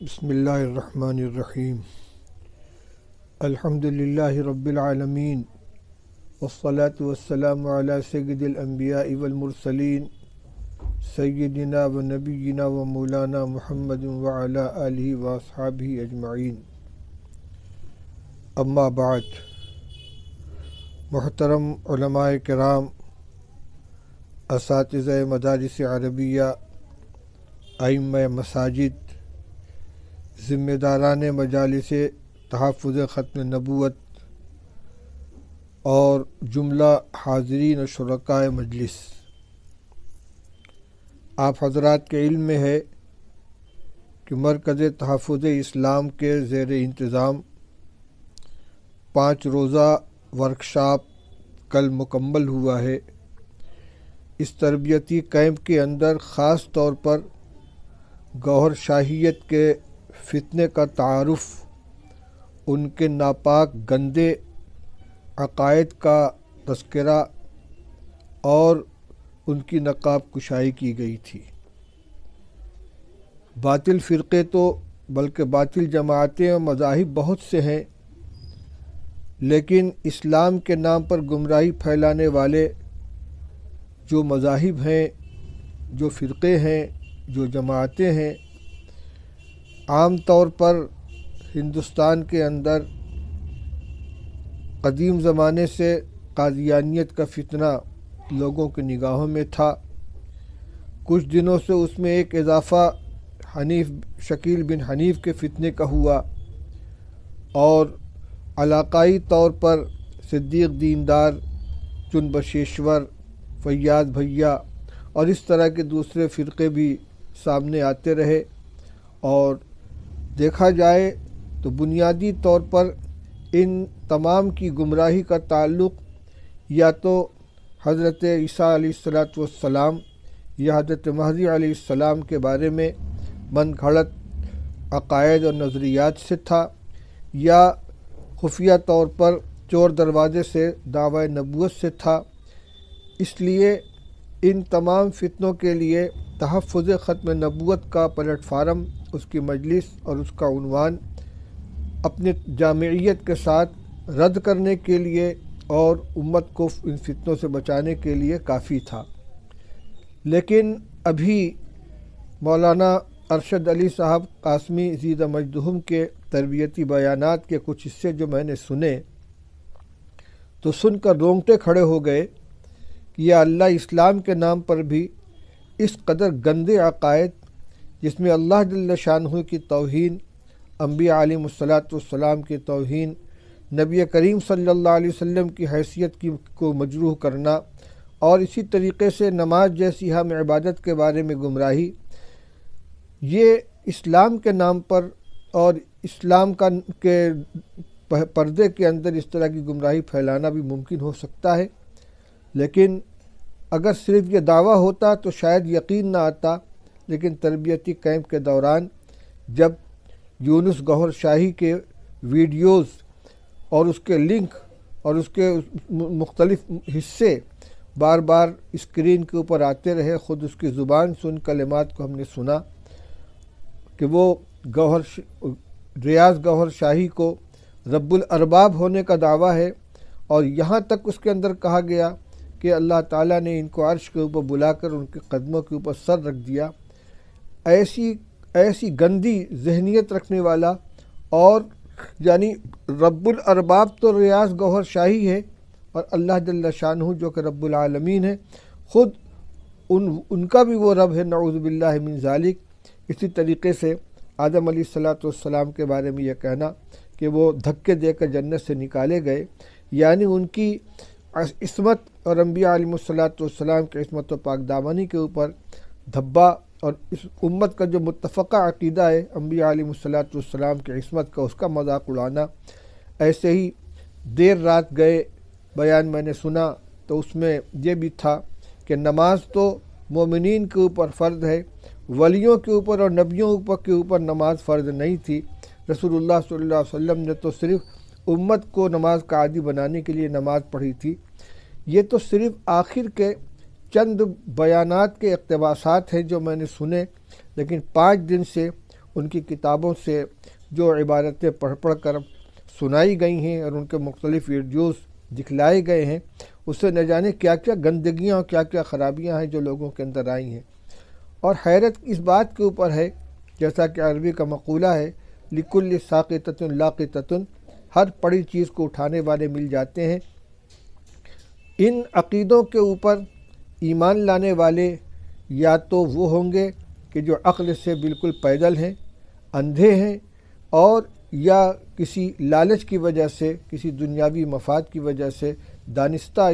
بسم اللہ الرحمن الرحیم الحمد للہ رب العالمین والصلاة والسلام علی سید الانبیاء والمرسلین سیدنا و نبینا و مولانا محمد وعلی آلہ واصحابہ اجمعین اما بعد۔ محترم علماء کرام، اساتذہ مدارس عربیہ، ائمہ مساجد، ذمہ داران مجالس تحفظ ختم نبوت اور جملہ حاضرین و شرکاء مجلس، آپ حضرات کے علم میں ہے کہ مرکز تحفظ اسلام کے زیر انتظام 5 روزہ ورکشاپ کل مکمل ہوا ہے۔ اس تربیتی کیمپ کے اندر خاص طور پر گوہر شاہیت کے فتنے کا تعارف، ان کے ناپاک گندے عقائد کا تذکرہ اور ان کی نقاب کشائی کی گئی تھی۔ باطل فرقے تو بلکہ باطل جماعتیں اور مذاہب بہت سے ہیں، لیکن اسلام کے نام پر گمراہی پھیلانے والے جو مذاہب ہیں، جو فرقے ہیں، جو جماعتیں ہیں، عام طور پر ہندوستان کے اندر قدیم زمانے سے قادیانیت کا فتنہ لوگوں کی نگاہوں میں تھا۔ کچھ دنوں سے اس میں ایک اضافہ شکیل بن حنیف کے فتنے کا ہوا، اور علاقائی طور پر صدیق دیندار، چن بشیشور، فیاض بھیا اور اس طرح کے دوسرے فرقے بھی سامنے آتے رہے۔ اور دیکھا جائے تو بنیادی طور پر ان تمام کی گمراہی کا تعلق یا تو حضرت عیسیٰ علیہ السلام یا حضرت مہدی علیہ السلام کے بارے میں من گھڑت عقائد اور نظریات سے تھا، یا خفیہ طور پر چور دروازے سے دعوی نبوت سے تھا۔ اس لیے ان تمام فتنوں کے لیے تحفظ ختم نبوت کا پلیٹ فارم، اس کی مجلس اور اس کا عنوان اپنے جامعیت کے ساتھ رد کرنے کے لیے اور امت کو ان فتنوں سے بچانے کے لیے کافی تھا۔ لیکن ابھی مولانا ارشد علی صاحب قاسمی زیدہ مجدہم کے تربیتی بیانات کے کچھ حصے جو میں نے سنے تو سن کر رونگٹے کھڑے ہو گئے کہ یا اللہ، اسلام کے نام پر بھی اس قدر گندے عقائد، جس میں اللہ جل شانہ کی توہین، انبیاء علیہم السلام کی توہین، نبی کریم صلی اللہ علیہ وسلم کی حیثیت کو مجروح کرنا، اور اسی طریقے سے نماز جیسی اہم عبادت کے بارے میں گمراہی، یہ اسلام کے نام پر اور اسلام کے پردے کے اندر اس طرح کی گمراہی پھیلانا بھی ممکن ہو سکتا ہے۔ لیکن اگر صرف یہ دعویٰ ہوتا تو شاید یقین نہ آتا، لیکن تربیتی کیمپ کے دوران جب یونس گوہر شاہی کے ویڈیوز اور اس کے لنک اور اس کے مختلف حصے بار بار اسکرین کے اوپر آتے رہے، خود اس کی زبان سے ان کلمات کو ہم نے سنا کہ وہ ریاض گوہر شاہی کو رب الارباب ہونے کا دعویٰ ہے، اور یہاں تک اس کے اندر کہا گیا کہ اللہ تعالیٰ نے ان کو عرش کے اوپر بلا کر ان کے قدموں کے اوپر سر رکھ دیا۔ ایسی گندی ذہنیت رکھنے والا، اور یعنی رب الارباب تو ریاض گوہر شاہی ہے، اور اللہ جل شانہ جو کہ رب العالمین ہے، خود ان کا بھی وہ رب ہے، نعوذ باللہ من ذالک۔ اسی طریقے سے آدم علیہ السلام کے بارے میں یہ کہنا کہ وہ دھکے دے کر جنت سے نکالے گئے، یعنی ان کی عصمت اور انبیاء علیہ السلام کی عصمت و پاک دامنی کے اوپر دھبا، اور اس امت کا جو متفقہ عقیدہ ہے انبیاء علیہ السلام کی عصمت کا، اس کا مذاق اڑانا۔ ایسے ہی دیر رات گئے بیان میں نے سنا تو اس میں یہ بھی تھا کہ نماز تو مومنین کے اوپر فرض ہے، ولیوں کے اوپر اور نبیوں کے اوپر نماز فرض نہیں تھی۔ رسول اللہ صلی اللہ علیہ وسلم نے تو صرف امت کو نماز کا عادی بنانے کے لیے نماز پڑھی تھی۔ یہ تو صرف آخر کے چند بیانات کے اقتباسات ہیں جو میں نے سنے، لیکن 5 دن سے ان کی کتابوں سے جو عبارتیں پڑھ پڑھ کر سنائی گئی ہیں اور ان کے مختلف ویڈیوز دکھلائے گئے ہیں، اس سے نہ جانے کیا کیا گندگیاں اور کیا کیا خرابیاں ہیں جو لوگوں کے اندر آئی ہیں۔ اور حیرت اس بات کے اوپر ہے، جیسا کہ عربی کا مقولہ ہے لِكُلِّ سَاقِطَةٍ لَاقِطَةٌ، ہر پڑی چیز کو اٹھانے والے مل جاتے ہیں۔ ان عقیدوں کے اوپر ایمان لانے والے یا تو وہ ہوں گے کہ جو عقل سے بالکل پیدل ہیں، اندھے ہیں، اور یا کسی لالچ کی وجہ سے، کسی دنیاوی مفاد کی وجہ سے دانستہ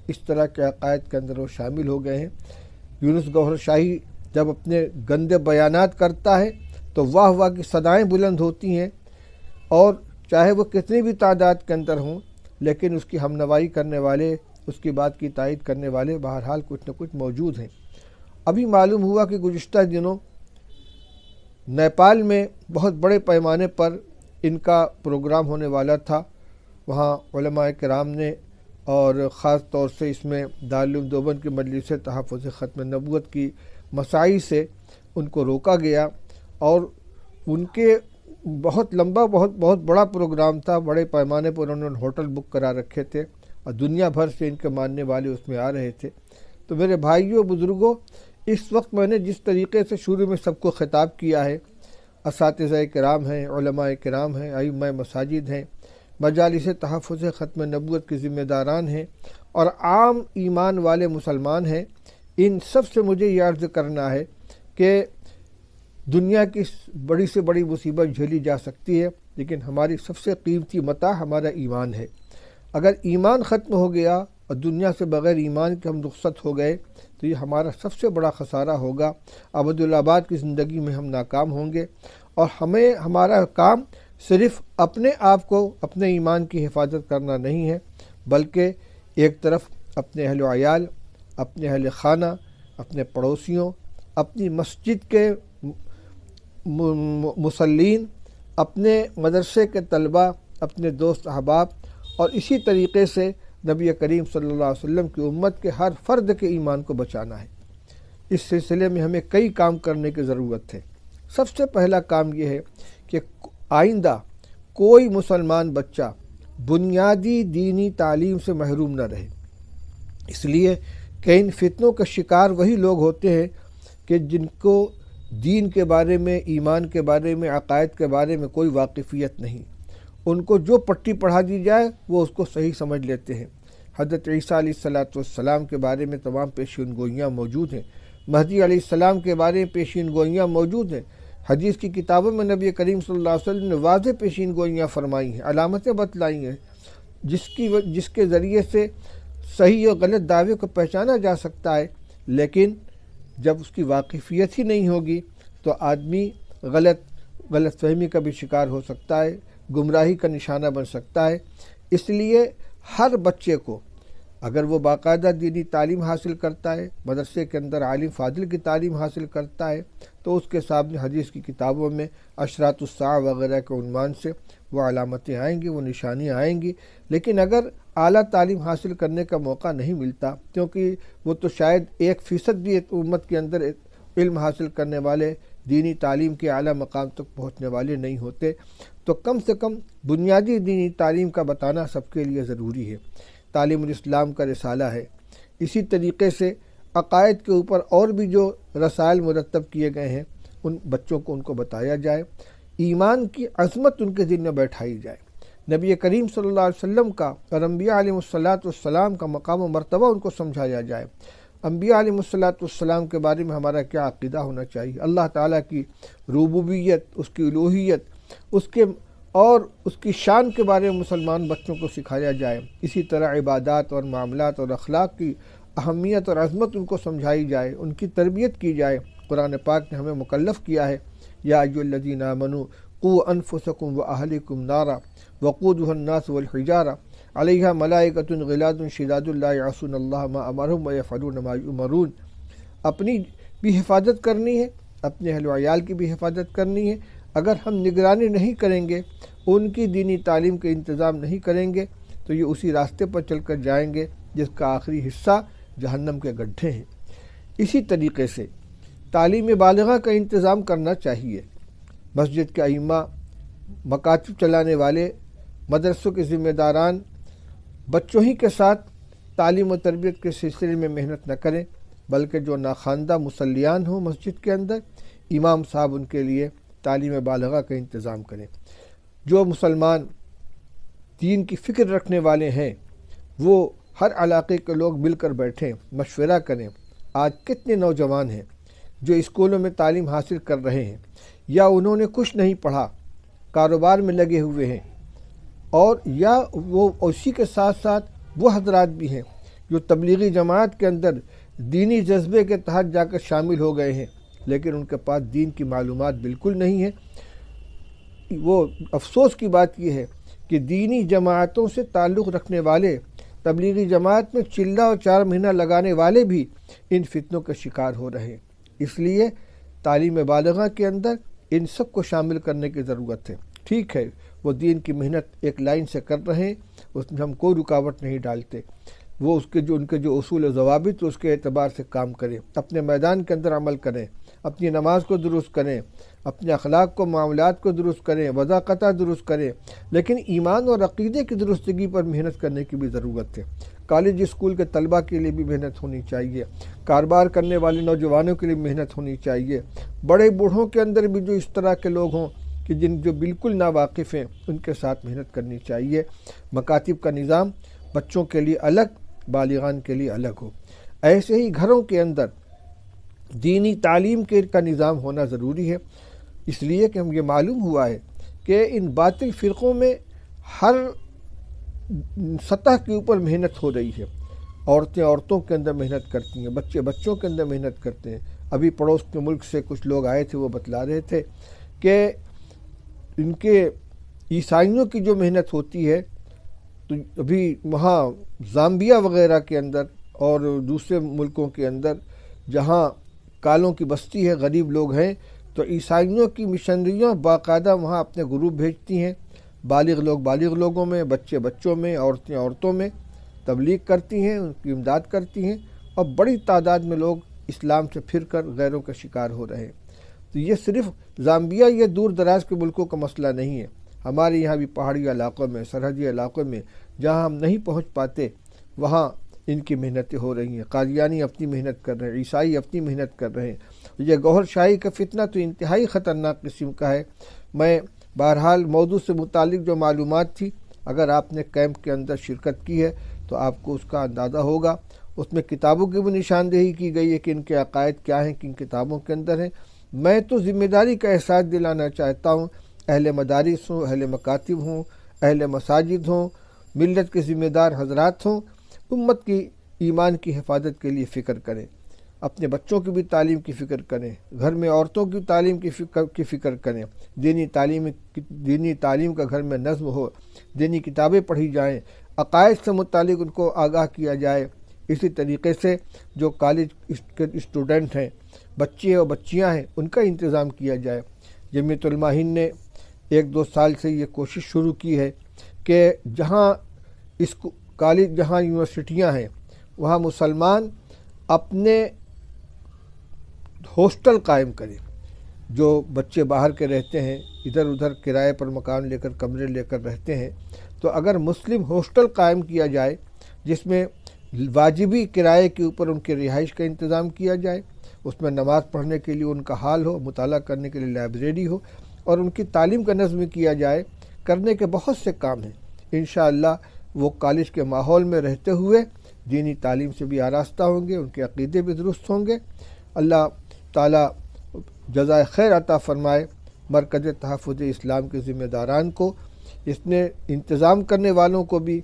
اس طرح کے عقائد کے اندر وہ شامل ہو گئے ہیں۔ یونس گوہر شاہی جب اپنے گندے بیانات کرتا ہے تو واہ واہ کی صدائیں بلند ہوتی ہیں، اور چاہے وہ کتنی بھی تعداد کے اندر ہوں، لیکن اس کی ہمنوائی کرنے والے، اس کی بات کی تائید کرنے والے بہرحال کچھ نہ کچھ موجود ہیں۔ ابھی معلوم ہوا کہ گزشتہ دنوں نیپال میں بہت بڑے پیمانے پر ان کا پروگرام ہونے والا تھا۔ وہاں علماء کرام نے، اور خاص طور سے اس میں دارالعلوم دیوبند کی مجلس تحفظ ختم نبوت کی مساعی سے ان کو روکا گیا، اور ان کے بہت لمبا بہت بڑا پروگرام تھا۔ بڑے پیمانے پر انہوں نے ہوٹل بک کرا رکھے تھے اور دنیا بھر سے ان کے ماننے والے اس میں آ رہے تھے۔ تو میرے بھائیوں بزرگوں، اس وقت میں نے جس طریقے سے شروع میں سب کو خطاب کیا ہے، اساتذہ کرام ہیں، علماء کرام ہیں، ائمہ مساجد ہیں، مجالس تحفظ ختم نبوت کے ذمہ داران ہیں، اور عام ایمان والے مسلمان ہیں، ان سب سے مجھے یہ عرض کرنا ہے کہ دنیا کی بڑی سے بڑی مصیبت جھیلی جا سکتی ہے، لیکن ہماری سب سے قیمتی متاع ہمارا ایمان ہے۔ اگر ایمان ختم ہو گیا اور دنیا سے بغیر ایمان کے ہم رخصت ہو گئے تو یہ ہمارا سب سے بڑا خسارہ ہوگا۔ ابدالآباد کی زندگی میں ہم ناکام ہوں گے، اور ہمارا کام صرف اپنے آپ کو، اپنے ایمان کی حفاظت کرنا نہیں ہے، بلکہ ایک طرف اپنے اہل و عیال، اپنے اہل خانہ، اپنے پڑوسیوں، اپنی مسجد کے مصلین، اپنے مدرسے کے طلباء، اپنے دوست احباب، اور اسی طریقے سے نبی کریم صلی اللہ علیہ وسلم کی امت کے ہر فرد کے ایمان کو بچانا ہے۔ اس سلسلے میں ہمیں کئی کام کرنے کی ضرورت ہے۔ سب سے پہلا کام یہ ہے کہ آئندہ کوئی مسلمان بچہ بنیادی دینی تعلیم سے محروم نہ رہے، اس لیے کہ ان فتنوں کا شکار وہی لوگ ہوتے ہیں کہ جن کو دین کے بارے میں، ایمان کے بارے میں، عقائد کے بارے میں کوئی واقفیت نہیں۔ ان کو جو پٹی پڑھا دی جائے وہ اس کو صحیح سمجھ لیتے ہیں۔ حضرت عیسیٰ علیہ السلام کے بارے میں تمام پیشین گوئیاں موجود ہیں، مہدی علیہ السلام کے بارے میں پیشین گوئیاں موجود ہیں۔ حدیث کی کتابوں میں نبی کریم صلی اللہ علیہ وسلم نے واضح پیشین گوئیاں فرمائی ہیں، علامتیں بتلائی ہیں، جس کے ذریعے سے صحیح اور غلط دعوے کو پہچانا جا سکتا ہے۔ لیکن جب اس کی واقفیت ہی نہیں ہوگی تو آدمی غلط فہمی کا بھی شکار ہو سکتا ہے، گمراہی کا نشانہ بن سکتا ہے۔ اس لیے ہر بچے کو، اگر وہ باقاعدہ دینی تعلیم حاصل کرتا ہے، مدرسے کے اندر عالم فاضل کی تعلیم حاصل کرتا ہے، تو اس کے سامنے حدیث کی کتابوں میں اشراط الساعہ وغیرہ کے عنوان سے وہ علامتیں آئیں گی، وہ نشانیاں آئیں گی۔ لیکن اگر اعلیٰ تعلیم حاصل کرنے کا موقع نہیں ملتا، کیونکہ وہ تو شاید 1% بھی امت کے اندر علم حاصل کرنے والے، دینی تعلیم کے اعلیٰ مقام تک پہنچنے والے نہیں ہوتے، تو کم سے کم بنیادی دینی تعلیم کا بتانا سب کے لیے ضروری ہے۔ تعلیم الاسلام کا رسالہ ہے۔ اسی طریقے سے عقائد کے اوپر اور بھی جو رسائل مرتب کیے گئے ہیں، ان بچوں کو ان کو بتایا جائے، ایمان کی عظمت ان کے دل میں بیٹھائی جائے، نبی کریم صلی اللہ علیہ وسلم کا اور انبیاء علیہ السلام کا مقام و مرتبہ ان کو سمجھایا جائے، انبیاء علیہ السلام کے بارے میں ہمارا کیا عقیدہ ہونا چاہیے، اللہ تعالیٰ کی ربوبیت، اس کی الوہیت، اس کی شان کے بارے میں مسلمان بچوں کو سکھایا جائے۔ اسی طرح عبادات اور معاملات اور اخلاق کی اہمیت اور عظمت ان کو سمجھائی جائے، ان کی تربیت کی جائے۔ قرآن پاک نے ہمیں مکلف کیا ہے، یا ایھا الذین آمنوا قوا انفسکم واہلکم نارا وقودھا الناس والحجارہ علیہا ملائکۃ غلاظ شداد لا یعصون اللہ ما امرہم ویفعلون ما یؤمرون۔ اپنی بھی حفاظت کرنی ہے، اپنے اہل و عیال کی بھی حفاظت کرنی ہے۔ اگر ہم نگرانی نہیں کریں گے، ان کی دینی تعلیم کے انتظام نہیں کریں گے، تو یہ اسی راستے پر چل کر جائیں گے جس کا آخری حصہ جہنم کے گڈھے ہیں۔ اسی طریقے سے تعلیم بالغہ کا انتظام کرنا چاہیے۔ مسجد کے ائمہ، مکاتب چلانے والے، مدرسوں کے ذمہ داران بچوں ہی کے ساتھ تعلیم و تربیت کے سلسلے میں محنت نہ کریں، بلکہ جو ناخواندہ مصلیان ہوں مسجد کے اندر، امام صاحب ان کے لیے تعلیم بالغہ کا انتظام کریں۔ جو مسلمان دین کی فکر رکھنے والے ہیں وہ ہر علاقے کے لوگ مل کر بیٹھیں، مشورہ کریں۔ آج کتنے نوجوان ہیں جو اسکولوں میں تعلیم حاصل کر رہے ہیں، یا انہوں نے کچھ نہیں پڑھا، کاروبار میں لگے ہوئے ہیں، اور یا وہ اسی کے ساتھ ساتھ وہ حضرات بھی ہیں جو تبلیغی جماعت کے اندر دینی جذبے کے تحت جا کر شامل ہو گئے ہیں، لیکن ان کے پاس دین کی معلومات بالکل نہیں ہے۔ وہ افسوس کی بات یہ ہے کہ دینی جماعتوں سے تعلق رکھنے والے، تبلیغی جماعت میں چلہ اور 4 مہینہ لگانے والے بھی ان فتنوں کا شکار ہو رہے ہیں۔ اس لیے تعلیم بالغہ کے اندر ان سب کو شامل کرنے کی ضرورت ہے۔ ٹھیک ہے، وہ دین کی محنت ایک لائن سے کر رہے ہیں، اس میں ہم کوئی رکاوٹ نہیں ڈالتے، وہ ان کے جو اصول و ضوابط اس کے اعتبار سے کام کریں، اپنے میدان کے اندر عمل کریں، اپنی نماز کو درست کریں، اپنے اخلاق کو، معاملات کو درست کریں، وضاقتہ درست کریں، لیکن ایمان اور عقیدے کی درستگی پر محنت کرنے کی بھی ضرورت ہے۔ کالج اسکول کے طلبہ کے لیے بھی محنت ہونی چاہیے، کاروبار کرنے والے نوجوانوں کے لیے محنت ہونی چاہیے، بڑے بوڑھوں کے اندر بھی جو اس طرح کے لوگ ہوں کہ جو بالکل ناواقف ہیں، ان کے ساتھ محنت کرنی چاہیے۔ مکاتب کا نظام بچوں کے لیے الگ، بالغان کے لیے الگ ہو۔ ایسے ہی گھروں کے اندر دینی تعلیم کا نظام ہونا ضروری ہے، اس لیے کہ ہم یہ معلوم ہوا ہے کہ ان باطل فرقوں میں ہر سطح کے اوپر محنت ہو رہی ہے۔ عورتوں کے اندر محنت کرتی ہیں، بچوں کے اندر محنت کرتے ہیں۔ ابھی پڑوس کے ملک سے کچھ لوگ آئے تھے، وہ بتلا رہے تھے کہ ان کے عیسائیوں کی جو محنت ہوتی ہے، تو ابھی وہاں زامبیا وغیرہ کے اندر اور دوسرے ملکوں کے اندر جہاں کالوں کی بستی ہے، غریب لوگ ہیں، تو عیسائیوں کی مشنریاں باقاعدہ وہاں اپنے گروپ بھیجتی ہیں، بالغ لوگوں میں، بچوں میں، عورتوں میں تبلیغ کرتی ہیں، ان کی امداد کرتی ہیں، اور بڑی تعداد میں لوگ اسلام سے پھر کر غیروں کا شکار ہو رہے ہیں۔ تو یہ صرف زامبیا، یہ دور دراز کے ملکوں کا مسئلہ نہیں ہے، ہمارے یہاں بھی پہاڑی علاقوں میں، سرحدی علاقوں میں جہاں ہم نہیں پہنچ پاتے، وہاں ان کی محنتیں ہو رہی ہیں۔ قادیانی اپنی محنت کر رہے ہیں، عیسائی اپنی محنت کر رہے ہیں۔ یہ گوہر شاہی کا فتنہ تو انتہائی خطرناک قسم کا ہے۔ میں بہرحال موضوع سے متعلق جو معلومات تھی، اگر آپ نے کیمپ کے اندر شرکت کی ہے تو آپ کو اس کا اندازہ ہوگا۔ اس میں کتابوں کی بھی نشاندہی کی گئی ہے کہ ان کے عقائد کیا ہیں، کن کتابوں کے اندر ہیں۔ میں تو ذمہ داری کا احساس دلانا چاہتا ہوں، اہل مدارس ہوں، اہل مکاتب ہوں، اہل مساجد ہوں، ملت کے ذمہ دار حضرات ہوں، امت کی ایمان کی حفاظت کے لیے فکر کریں، اپنے بچوں کی بھی تعلیم کی فکر کریں، گھر میں عورتوں کی تعلیم کی فکر کریں، دینی تعلیم کا گھر میں نظم ہو، دینی کتابیں پڑھی جائیں، عقائد سے متعلق ان کو آگاہ کیا جائے۔ اسی طریقے سے جو کالج کے اسٹوڈنٹ ہیں، بچے اور بچیاں ہیں، ان کا انتظام کیا جائے۔ جمعیت علماء ہند نے 1-2 سال سے یہ کوشش شروع کی ہے کہ جہاں جہاں یونیورسٹیاں ہیں، وہاں مسلمان اپنے ہاسٹل قائم کریں۔ جو بچے باہر کے رہتے ہیں، ادھر ادھر کرائے پر مکان لے کر، کمرے لے کر رہتے ہیں، تو اگر مسلم ہاسٹل قائم کیا جائے جس میں واجبی کرائے کے اوپر ان کی رہائش کا انتظام کیا جائے، اس میں نماز پڑھنے کے لیے ان کا حال ہو، مطالعہ کرنے کے لیے لائبریری ہو، اور ان کی تعلیم کا نظم کیا جائے، کرنے کے بہت سے کام ہیں۔ انشاءاللہ وہ کالج کے ماحول میں رہتے ہوئے دینی تعلیم سے بھی آراستہ ہوں گے، ان کے عقیدے بھی درست ہوں گے۔ اللہ تعالیٰ جزائے خیر عطا فرمائے مرکز تحفظ اسلام کے ذمہ داران کو، اس نے انتظام کرنے والوں کو بھی،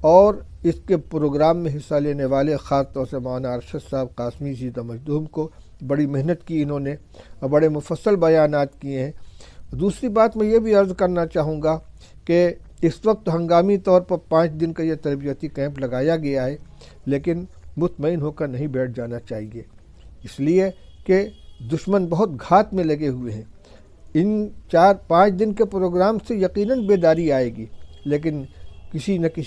اور اس کے پروگرام میں حصہ لینے والے خاص طور سے مولانا ارشد صاحب قاسمی زیدہ مجدوم کو بڑی محنت کی انہوں نے، اور بڑے مفصل بیانات کیے ہیں۔ دوسری بات میں یہ بھی عرض کرنا چاہوں گا کہ اس وقت ہنگامی طور پر 5 دن کا یہ تربیتی کیمپ لگایا گیا ہے، لیکن مطمئن ہو کر نہیں بیٹھ جانا چاہیے، اس لیے کہ دشمن بہت گھات میں لگے ہوئے ہیں۔ ان 4-5 دن کے پروگرام سے یقیناً بیداری آئے گی، لیکن کسی نہ کسی